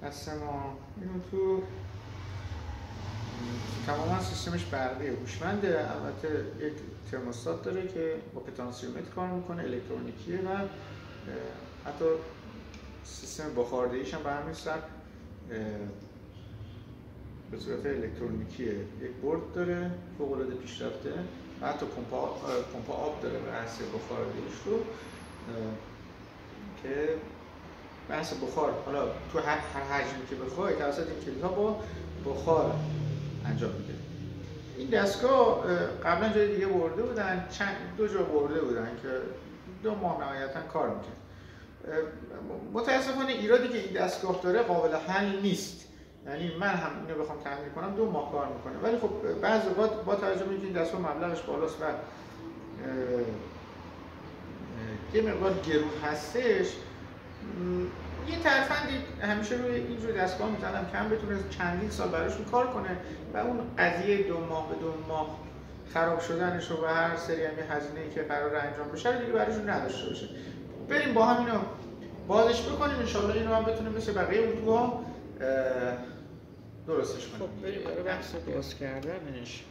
دست ما اینو تو تماما سیستمش برقیه، هوشمنده. البته یک ترموستات داره که با پتانسیومتر کار میکنه، الکترونیکیه و حتی سیستم بخاردهیش هم به همین سبک به صورت الکترونیکیه. یک برد داره فوق العاده پیشرفته و حتی پمپ آب داره بحث بخاردهیش رو که بحث بخار حالا تو هر حجمی که بخوای توسط این کلیدها با بخار انجام میده. این دستگاه قبلا جای دیگه برده بودن، دو جا برده بودن که 2 ماه نهایتا کار میکنه. متاسفانه ایرادی که این دستگاه داره قابل حل نیست. یعنی من هم اینو بخوام تعمیر کنم 2 ماه کار میکنه، ولی خب بعضی اوقات با توجه به اینکه این دستگاه مبلغش بالاست و یه مقدار گرون هستش، یه ترفندی همیشه روی اینجور دستگاه میزنم که هم بتونه چندین سال براشون کار کنه و اون قضیه 2 ماه به 2 ماه خراب شدنش رو و هر سری هم هزینه‌ای که قرار انجام بشه رو دیگه براشون نداشته باشه. بریم با هم اینو بازش بکنیم، انشالله اینو هم بتونیم مثل بقیه اتوها درستش کنیم. خب بریم برای بحث باز کردنش.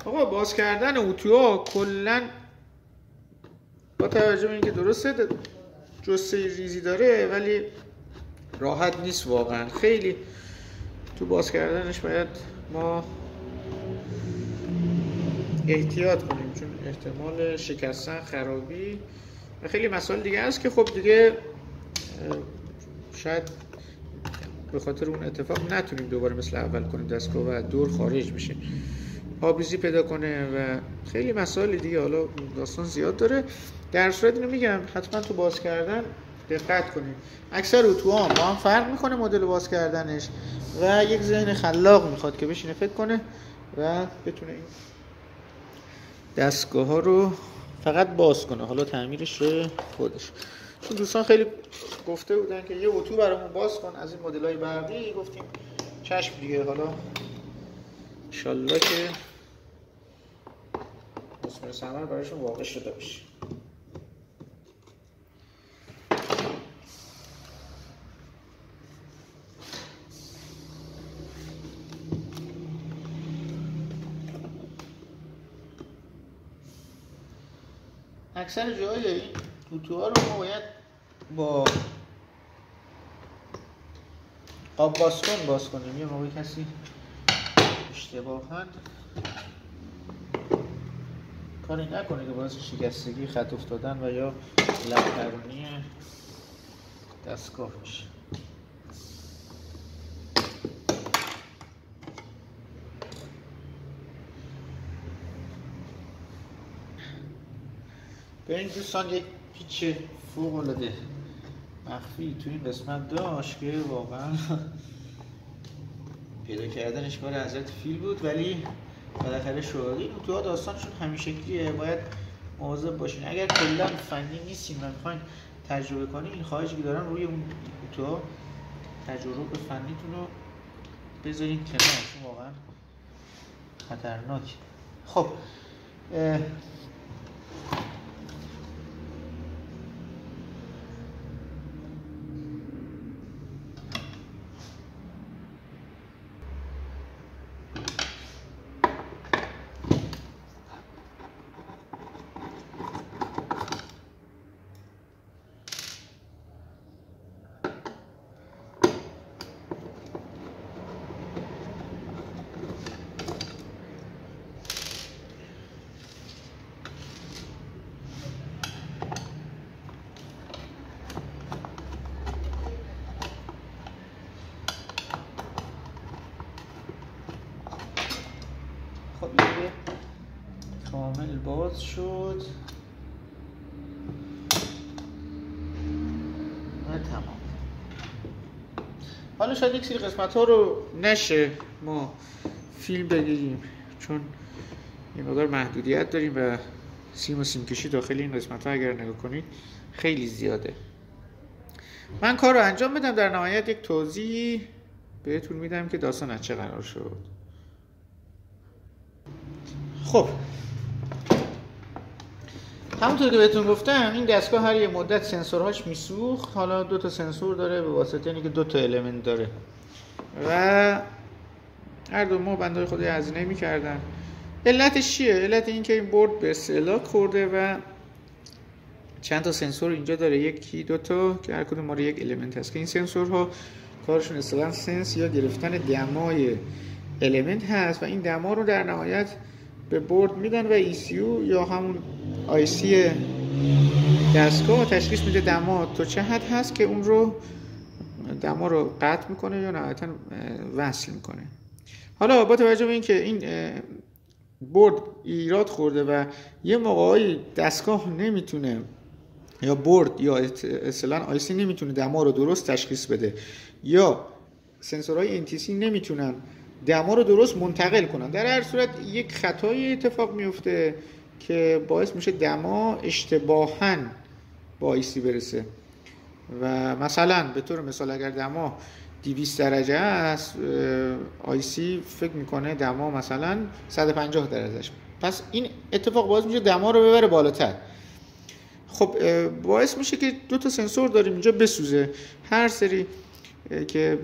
آقا باز کردن اتوها کلا با توجه به اینکه درسته جثه ریزی داره ولی راحت نیست واقعا. خیلی تو باز کردنش باید ما احتیاط کنیم، چون احتمال شکستن، خرابی و خیلی مسائل دیگه هست که خب دیگه شاید به خاطر اون اتفاق نتونیم دوباره مثل اول کنیم دستگاه و دور خارج بشه، آبریزی پیدا کنه و خیلی مسائل دیگه. حالا داستان زیاد داره. در صورت اینو میگم حتما تو باز کردن دقت کنید. اکثر اتوها با هم فرق میکنه مدل باز کردنش و یک ذهن خلاق میخواد که بشینه فکر کنه و بتونه این دستگاه ها رو فقط باز کنه، حالا تعمیرش رو خودش. چون دوستان خیلی گفته بودن که یه اتو برامون باز کن از این مدل‌های برقی، گفتیم چشم دیگه. حالا انشالله که مثمر ثمر براشون واقع شده باشه. اکثر جای این اتوها رو ما باید با آب بازکن باز کنیم. یه موقع کسی اشتباهاً کاری نکنه که باعث شکستگی، خط افتادن و یا لب‌پرونی دستگاه میشه. به این دوستان یک پیچ فوق‌العاده مخفی تو این قسمت داشت که واقعا پیدا کردنش کار حضرت فیل بود، ولی بالاخره شد. این اتوها داستانشون همیشگیه، باید مواظب باشین. اگر کلا فنی نیستین و میخواین تجربه کنین، این خواهشی که دارم روی اون اتوها تجربه فنیتون رو بذارین کنار، چون واقعا خطرناکه. خب کامل باز شد و تمام. حالا شاید یک سری قسمت ها رو نشه ما فیلم بگیریم، چون یه مقدار محدودیت داریم و سیم و سیم کشی داخل این قسمت ها اگر نگاه کنید خیلی زیاده. من کار رو انجام بدم، در نهایت یک توضیح بهتون میدم که داستان از چه قرار شد. خب همونطور که بهتون گفتم این دستگاه هر یه مدت سنسورهاش میسوخت. حالا 2 تا سنسور داره به واسطه اینکه 2 تا المنت داره و هر دو ما بندای خود هزینه میکردن. علتش چیه؟ علت این که این بورد به استهلاک خورده و چند تا سنسور اینجا داره، 1 2 تا که هر کدوم مال یک المنت هست که این سنسورها کارشون اصطلاحاً سنس یا گرفتن دمای المنت هست و این دما رو در نهایت به بورد میدن و ECU یا همون IC دستگاه تشخیص میده دما تا چه حد هست که اون رو دما رو قطع میکنه یا نهایتاً وصل میکنه. حالا با توجه به اینکه این بورد ایراد خورده و یه موقعی دستگاه نمیتونه یا بورد یا اصطلاحاً IC نمیتونه دما رو درست تشخیص بده یا سنسورهای NTC نمیتونن دما رو درست منتقل کنن، در هر صورت یک خطایی اتفاق میفته که باعث میشه دما اشتباهاً با IC برسه و مثلا به طور مثال اگر دما 200 درجه است IC فکر میکنه دما مثلا 150 درجه است، پس این اتفاق باعث میشه دما رو ببره بالاتر. خب باعث میشه که 2 تا سنسور داریم اینجا بسوزه. هر سری که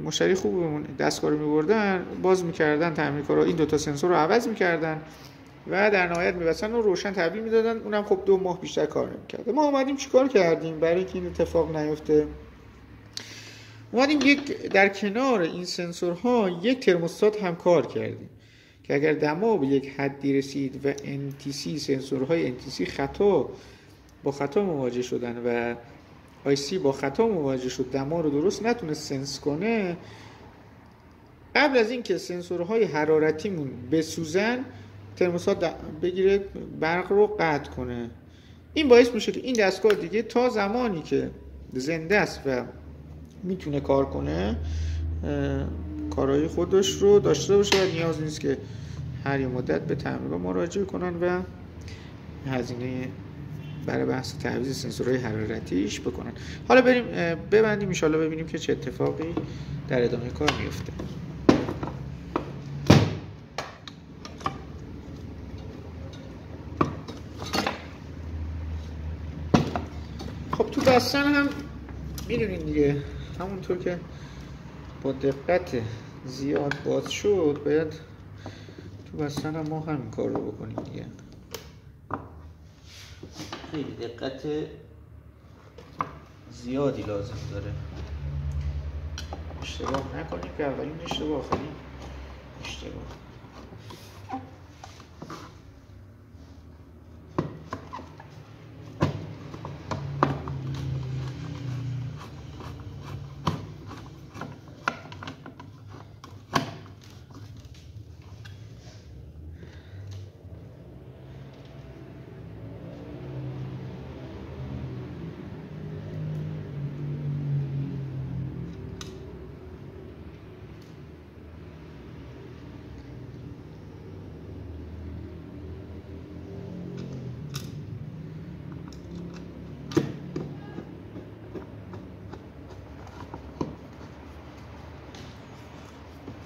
مشتری خوبمون دستگاه رو می‌بردن باز می‌کردن تعمیرکارا این 2 تا سنسور رو عوض می‌کردن و در نهایت می‌بستن و روشن تحویل میدادن، اونم خب 2 ماه بیشتر کار نمی‌کرد. ما اومدیم چیکار کردیم برای اینکه این اتفاق نیفته؟ اومدیم در کنار این سنسورها یک ترموستات هم کار کردیم که اگر دما به یک حدی رسید و NTC سنسورهای NTC با خطا مواجه شدن و IC با خطا مواجه شد، دما رو درست نتونست سنس کنه، قبل از اینکه سنسورهای حرارتیمون بسوزن ترموستات بگیره برق رو قطع کنه. این باعث میشه که این دستگاه دیگه تا زمانی که زنده است و میتونه کار کنه کارهای خودش رو داشته باشه و نیاز نیست که هر یه مدت به تعمیرگاه مراجعه کنن و هزینه برای بحث تعویض سنسورهای حرارتیش بکنن. حالا بریم ببندیم ان شاءالله ببینیم که چه اتفاقی در ادامه کار میفته. خب تو بستن هم میدونین دیگه همونطور که با دقت زیاد باز شد باید تو بستن هم ما همین کار رو بکنیم دیگه. خیلی دقت زیادی لازم داره، اشتباه نکنیم که اولین اشتباه آخرین اشتباه.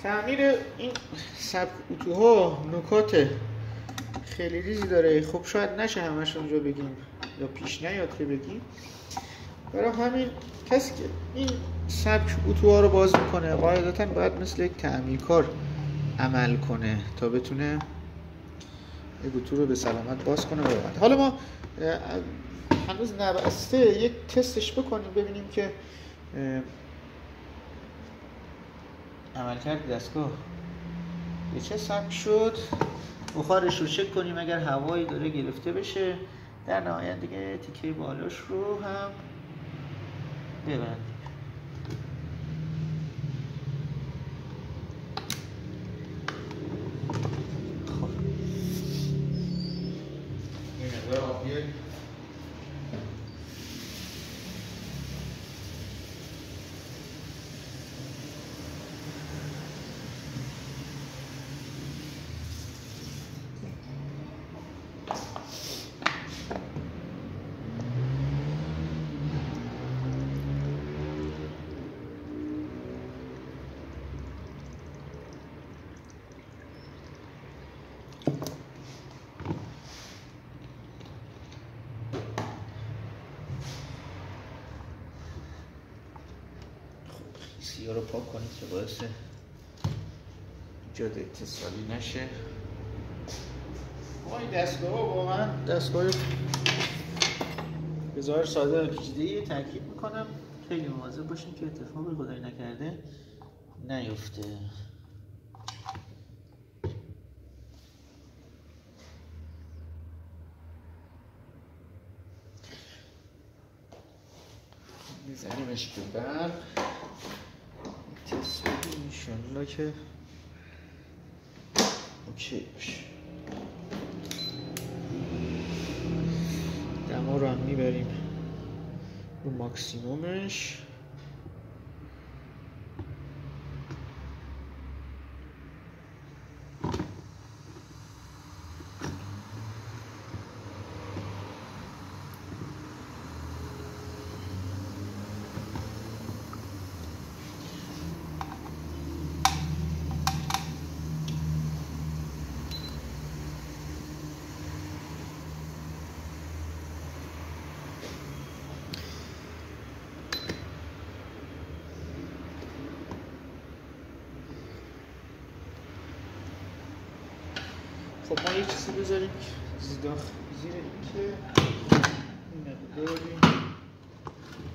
تعمیر این سبک اتوها نکات خیلی ریزی داره، خب شاید نشه همش اونجا بگیم یا پیش نیاد که بگیم. برای همین کسی که این سبک اتوها رو باز میکنه قاعدتاً باید مثل یک تعمیرکار عمل کنه تا بتونه یک اتو رو به سلامت باز کنه و ببنده. حالا ما هنوز نبسته یک تستش بکنیم ببینیم که عملکرد دستگاه به چه سبک شد. بخارش رو چک کنیم اگر هوایی داره گرفته بشه، در نهایت دیگه تیکه بالاش رو هم ببندیم. خب این مقدار آبیه PC رو پاک کنید که باعث ایجاد اتصالی نشه. این دستگاه واقعا دستگاه به ظاهر ساده و پیچیده‌ای تاکید میکنم خیلی مواظب باشین که اتفاقی خدای نکرده نیفته. میزنیمش که برق تست بدیم انشالله که اوکی باشه. دما رو هم میبریم رو ماکسیمومش. خب ما یک چیزی بذاریم زیر این که این ببریم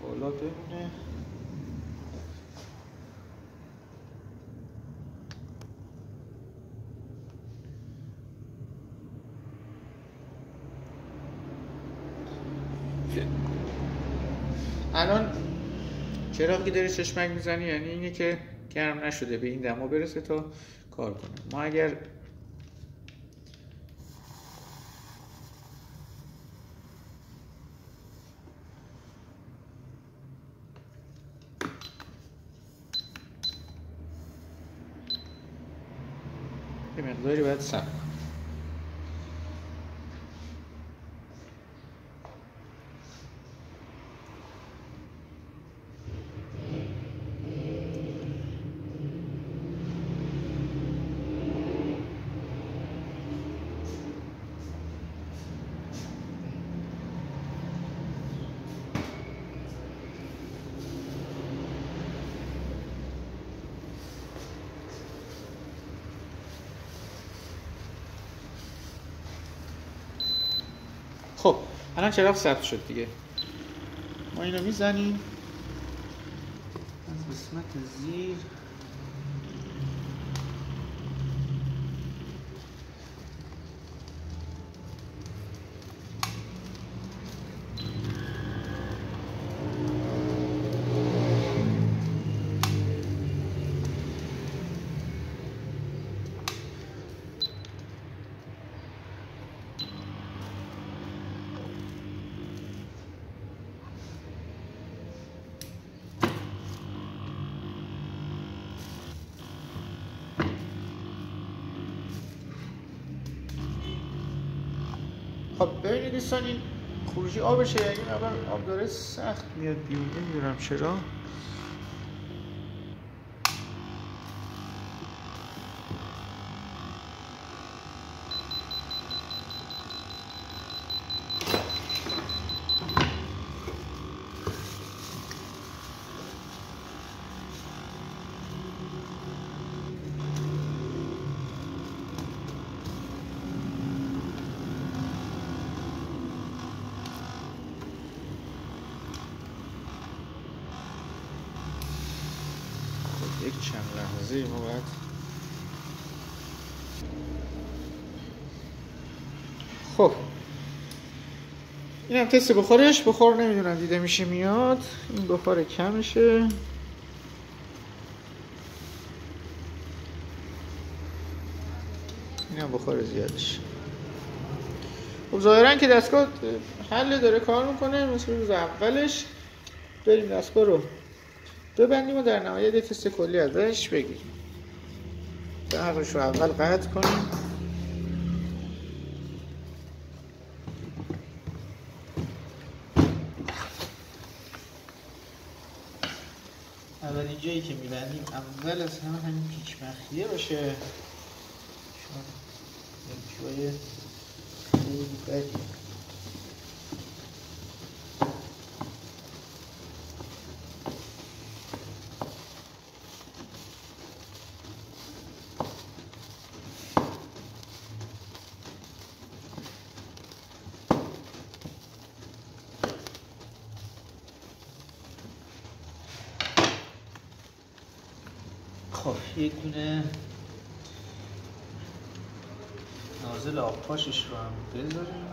بالا بمونه. الان چراغی داری چشمک میزنی یعنی اینه که گرم نشده به این دما برسه تا کار کنه. ما اگر یه مقداری باید صبر کنیم. خب الان چراغ ثبت شد دیگه. ما اینو میزنیم از قسمت زیر خب ببینید دوستان این خروجی آبشه یعنی اول آب داره سخت میاد بیرون نمیدونم چرا. یک چند لحظه ما باید خب این هم تست بخارش. بخار نمیدونم دیده میشه میاد. این بخار کمشه. این هم بخار زیادش. خب ظاهرا که دستگاه حل داره کار میکنه مثل روز اولش. بریم دستگاه رو ببندیم و در نهایت تست کلی ازش بگیریم. برقش رو اول قطع کنیم. اولین جایی که میبندیم اول از همه همین پیچ مخفیه باشه چون یک جای خیلی بدیه. خب یک دونه نازل آب پاشش رو هم بذاریم.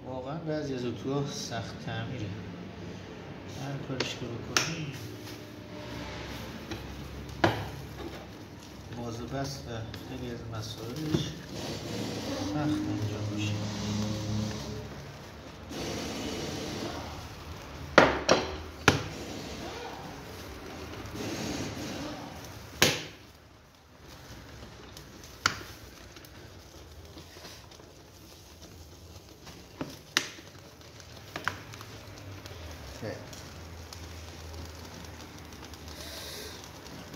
واقعا بعضی از اتوها سخت تعمیره، هر کارش که بکنی باز و بست و خیلی از مسائلش سخت انجام میشه.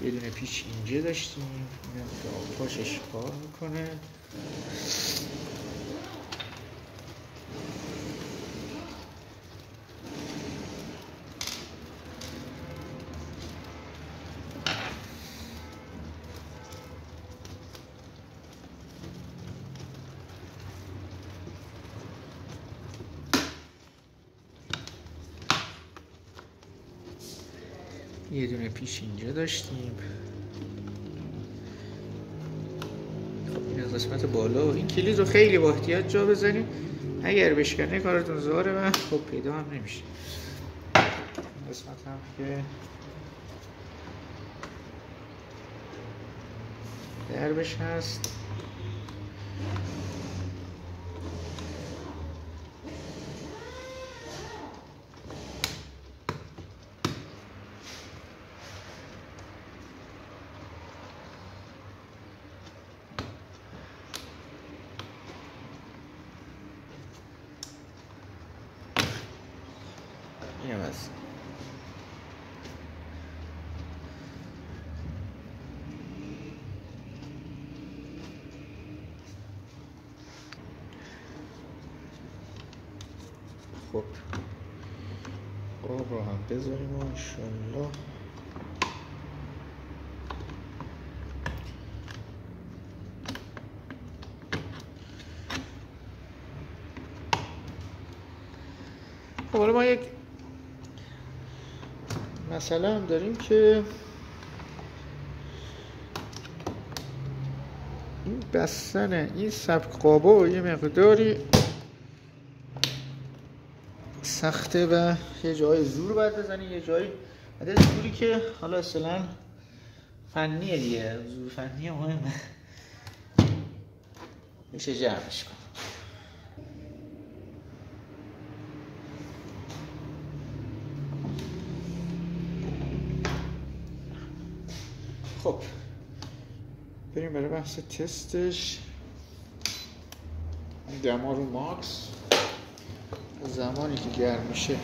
یه دونه پیچ اینجا داشتیم، اینم که پاشش کار میکنه. یه دونه پیچ اینجا داشتیم. خب این از قسمت بالا. این کلید رو خیلی با احتیاط جا بزنید، اگر بشکنه کارتون زاره و خب پیدا هم نمیشه. این قسمت هم که دربش هست. این هم هست. خب آب رو هم بذاریم و انشالله خب حالا ما یک مسئله هم داریم که این بستن این سبک قابا یه مقداری سخته و یه جای زور باید بزنی، یه جای عدد زوری که حالا اصلا فنیه دیگه، زور فنیه مهمه، میشه جمعش کن. خب بریم برای بحث تستش. دما رو ماکس، زمانی که گرم میشه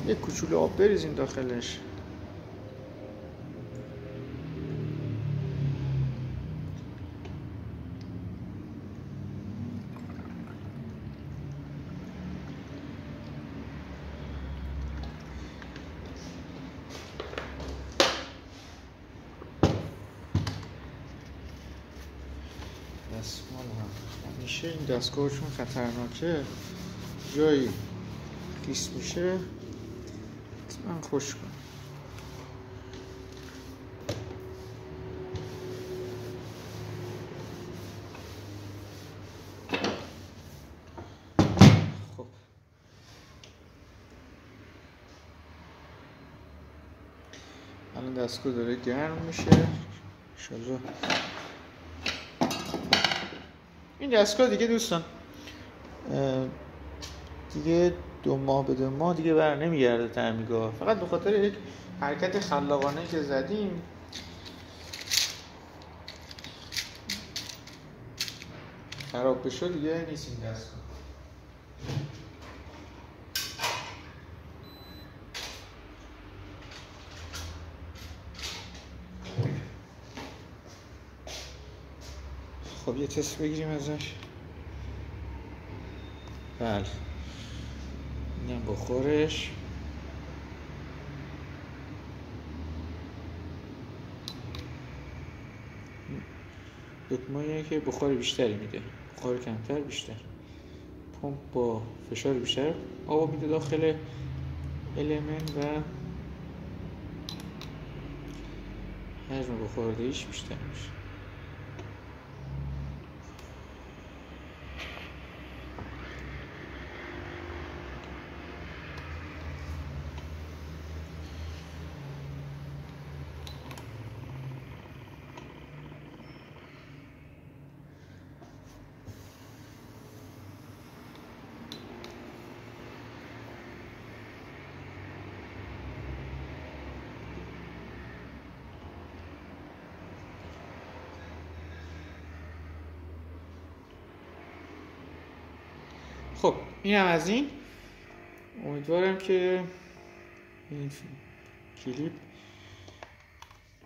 یک کوچولو آب بریزیم داخلش. دستمال هم همیشه این دستگاه چون خطرناکه جایی خیس میشه من خوش کنم. خب الان دستگاه داره گرم میشه انشالله. این دستگاه دیگه دوستان دیگه 2 ماه به 2 ماه دیگه بر نمیگرده تعمیرگاه، فقط به خاطر یک حرکت خلاقانه که زدیم خراب بشه دیگه نیست این دستگاه. خب یه تست بگیریم ازش. بله اینم بخورش. دکمه‌ایه که بخار بیشتری میده، بخار کمتر بیشتر. پمپ با فشار بیشتر آب میده داخل المنت و حجم بخاردهیش بیشتر میشه. خب این هم از این. امیدوارم که این کلیپ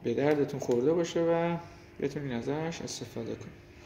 به دردتون خورده باشه و بتونین ازش استفاده کنید.